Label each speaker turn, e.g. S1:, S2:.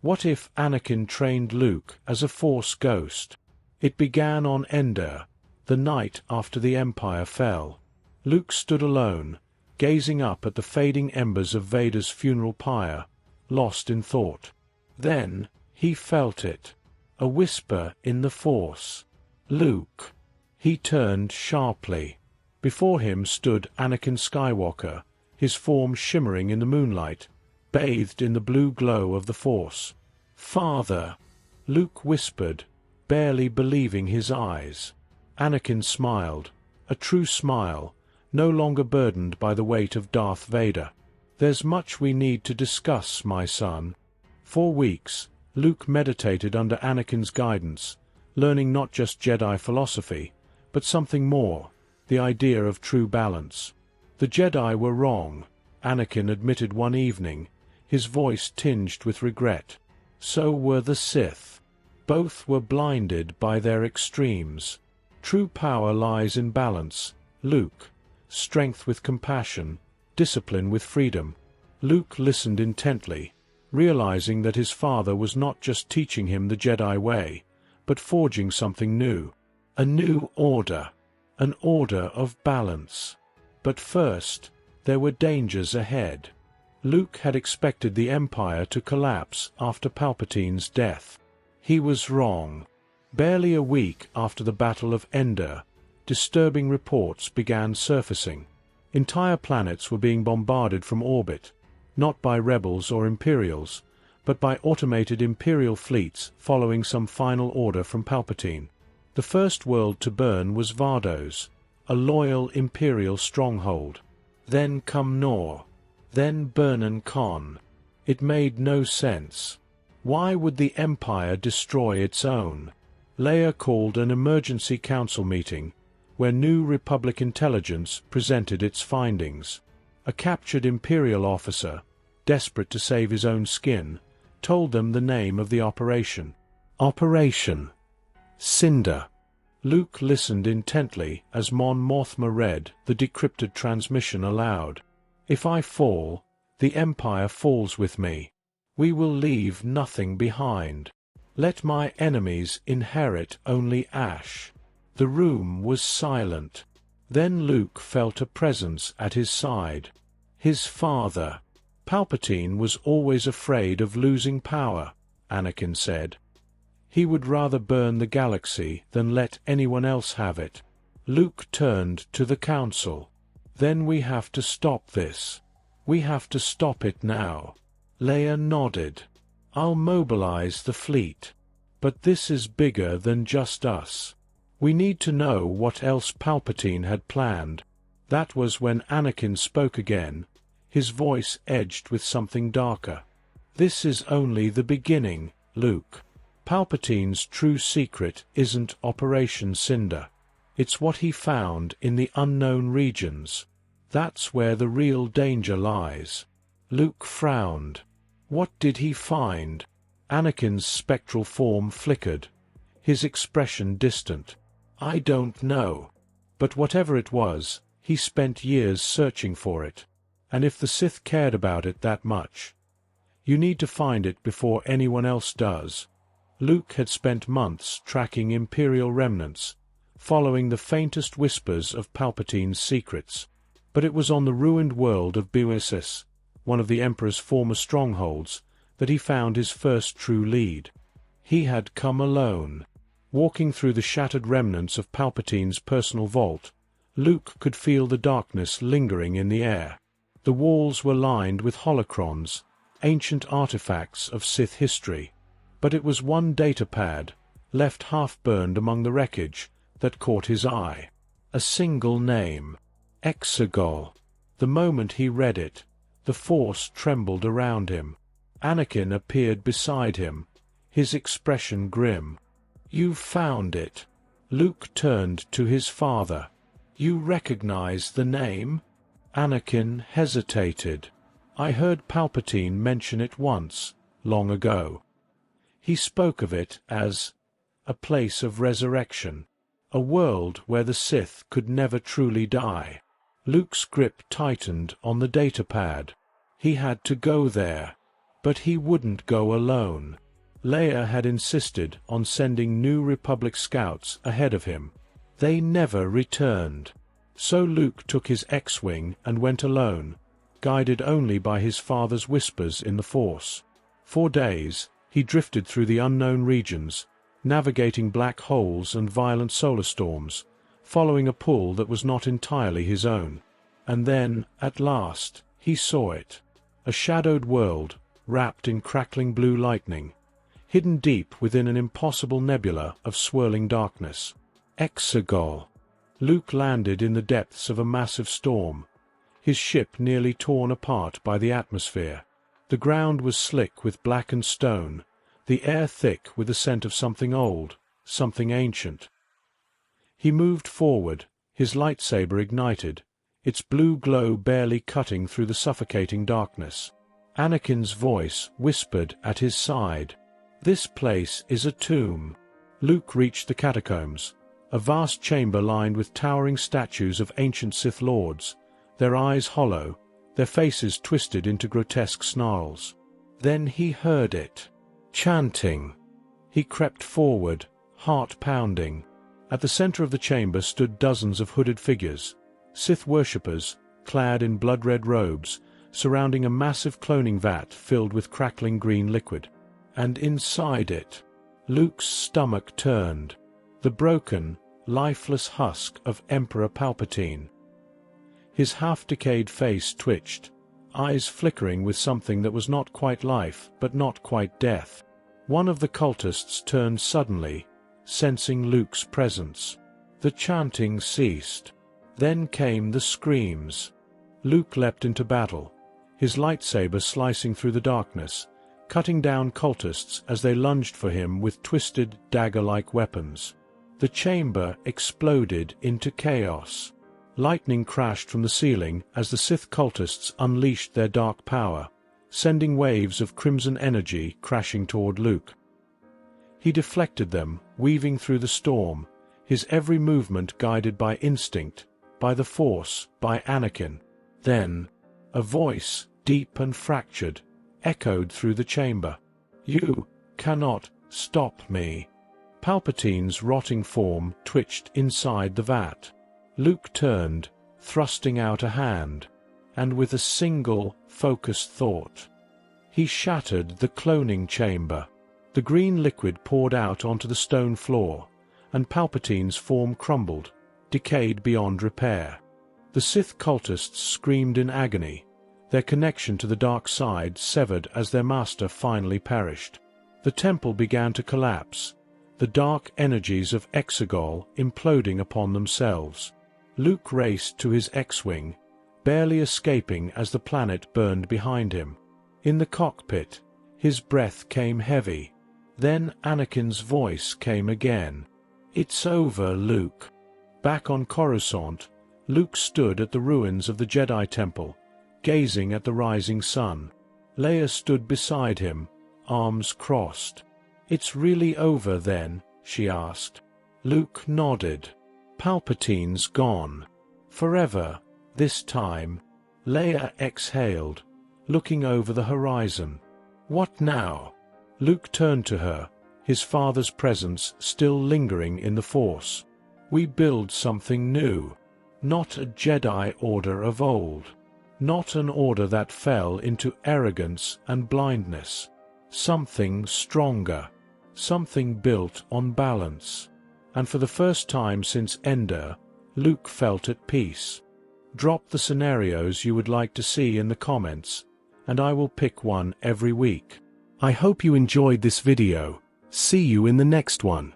S1: What if Anakin trained Luke as a Force ghost? It began on Endor, the night after the Empire fell. Luke stood alone, gazing up at the fading embers of Vader's funeral pyre, lost in thought. Then, he felt it. A whisper in the Force. "Luke." He turned sharply. Before him stood Anakin Skywalker, his form shimmering in the moonlight, bathed in the blue glow of the Force. "Father," Luke whispered, barely believing his eyes. Anakin smiled, a true smile, no longer burdened by the weight of Darth Vader. "There's much we need to discuss, my son." For weeks, Luke meditated under Anakin's guidance, learning not just Jedi philosophy, but something more, the idea of true balance. The Jedi were wrong, Anakin admitted one evening, his voice tinged with regret. So were the Sith. Both were blinded by their extremes. True power lies in balance, Luke. Strength with compassion, discipline with freedom. Luke listened intently, realizing that his father was not just teaching him the Jedi way, but forging something new. A new order. An order of balance. But first, there were dangers ahead. Luke had expected the Empire to collapse after Palpatine's death. He was wrong. Barely a week after the Battle of Endor, disturbing reports began surfacing. Entire planets were being bombarded from orbit, not by rebels or Imperials, but by automated Imperial fleets following some final order from Palpatine. The first world to burn was Vardos, a loyal Imperial stronghold. Then Cumnor. Then Burnan Khan. It made no sense. Why would the Empire destroy its own? Leia called an emergency council meeting, where New Republic intelligence presented its findings. A captured Imperial officer, desperate to save his own skin, told them the name of the operation. Operation Cinder. Luke listened intently as Mon Mothma read the decrypted transmission aloud. "If I fall, the Empire falls with me. We will leave nothing behind. Let my enemies inherit only ash." The room was silent. Then Luke felt a presence at his side. His father. "Palpatine was always afraid of losing power," Anakin said. "He would rather burn the galaxy than let anyone else have it." Luke turned to the council. "Then we have to stop this. We have to stop it now." Leia nodded. "I'll mobilize the fleet. But this is bigger than just us. We need to know what else Palpatine had planned." That was when Anakin spoke again, his voice edged with something darker. "This is only the beginning, Luke. Palpatine's true secret isn't Operation Cinder. It's what he found in the unknown regions. That's where the real danger lies." Luke frowned. What did he find? Anakin's spectral form flickered, his expression distant. "I don't know. But whatever it was, he spent years searching for it. And if the Sith cared about it that much, you need to find it before anyone else does." Luke had spent months tracking Imperial remnants, following the faintest whispers of Palpatine's secrets. But it was on the ruined world of Buesis, one of the Emperor's former strongholds, that he found his first true lead. He had come alone. Walking through the shattered remnants of Palpatine's personal vault, Luke could feel the darkness lingering in the air. The walls were lined with holocrons, ancient artifacts of Sith history. But it was one datapad, left half-burned among the wreckage, that caught his eye. A single name. Exegol. The moment he read it, the Force trembled around him. Anakin appeared beside him, his expression grim. "You found it." Luke turned to his father. "You recognize the name?" Anakin hesitated. "I heard Palpatine mention it once, long ago. He spoke of it as a place of resurrection, a world where the Sith could never truly die." Luke's grip tightened on the datapad. He had to go there. But he wouldn't go alone. Leia had insisted on sending new Republic scouts ahead of him. They never returned. So Luke took his X-Wing and went alone, guided only by his father's whispers in the Force. For days, he drifted through the unknown regions, navigating black holes and violent solar storms, following a pull that was not entirely his own. And then, at last, he saw it. A shadowed world, wrapped in crackling blue lightning, hidden deep within an impossible nebula of swirling darkness. Exegol. Luke landed in the depths of a massive storm, his ship nearly torn apart by the atmosphere. The ground was slick with blackened stone, the air thick with the scent of something old, something ancient. He moved forward, his lightsaber ignited, its blue glow barely cutting through the suffocating darkness. Anakin's voice whispered at his side. "This place is a tomb." Luke reached the catacombs, a vast chamber lined with towering statues of ancient Sith lords, their eyes hollow, their faces twisted into grotesque snarls. Then he heard it. Chanting. He crept forward, heart pounding. At the center of the chamber stood dozens of hooded figures, Sith worshippers, clad in blood-red robes, surrounding a massive cloning vat filled with crackling green liquid. And inside it, Luke's stomach turned, the broken, lifeless husk of Emperor Palpatine. His half-decayed face twitched, eyes flickering with something that was not quite life but not quite death. One of the cultists turned suddenly, sensing Luke's presence. The chanting ceased. Then came the screams. Luke leapt into battle, his lightsaber slicing through the darkness, cutting down cultists as they lunged for him with twisted, dagger-like weapons. The chamber exploded into chaos. Lightning crashed from the ceiling as the Sith cultists unleashed their dark power, sending waves of crimson energy crashing toward Luke. He deflected them, weaving through the storm, his every movement guided by instinct, by the Force, by Anakin. Then, a voice, deep and fractured, echoed through the chamber. "You cannot stop me." Palpatine's rotting form twitched inside the vat. Luke turned, thrusting out a hand, and with a single, focused thought, he shattered the cloning chamber. The green liquid poured out onto the stone floor, and Palpatine's form crumbled, decayed beyond repair. The Sith cultists screamed in agony, their connection to the dark side severed as their master finally perished. The temple began to collapse, the dark energies of Exegol imploding upon themselves. Luke raced to his X-Wing, barely escaping as the planet burned behind him. In the cockpit, his breath came heavy. Then Anakin's voice came again. "It's over, Luke." Back on Coruscant, Luke stood at the ruins of the Jedi Temple, gazing at the rising sun. Leia stood beside him, arms crossed. "It's really over then?" she asked. Luke nodded. "Palpatine's gone. Forever, this time." Leia exhaled, looking over the horizon. "What now?" Luke turned to her, his father's presence still lingering in the Force. "We build something new. Not a Jedi Order of old. Not an order that fell into arrogance and blindness. Something stronger. Something built on balance." And for the first time since Ender, Luke felt at peace. Drop the scenarios you would like to see in the comments, and I will pick one every week. I hope you enjoyed this video. See you in the next one.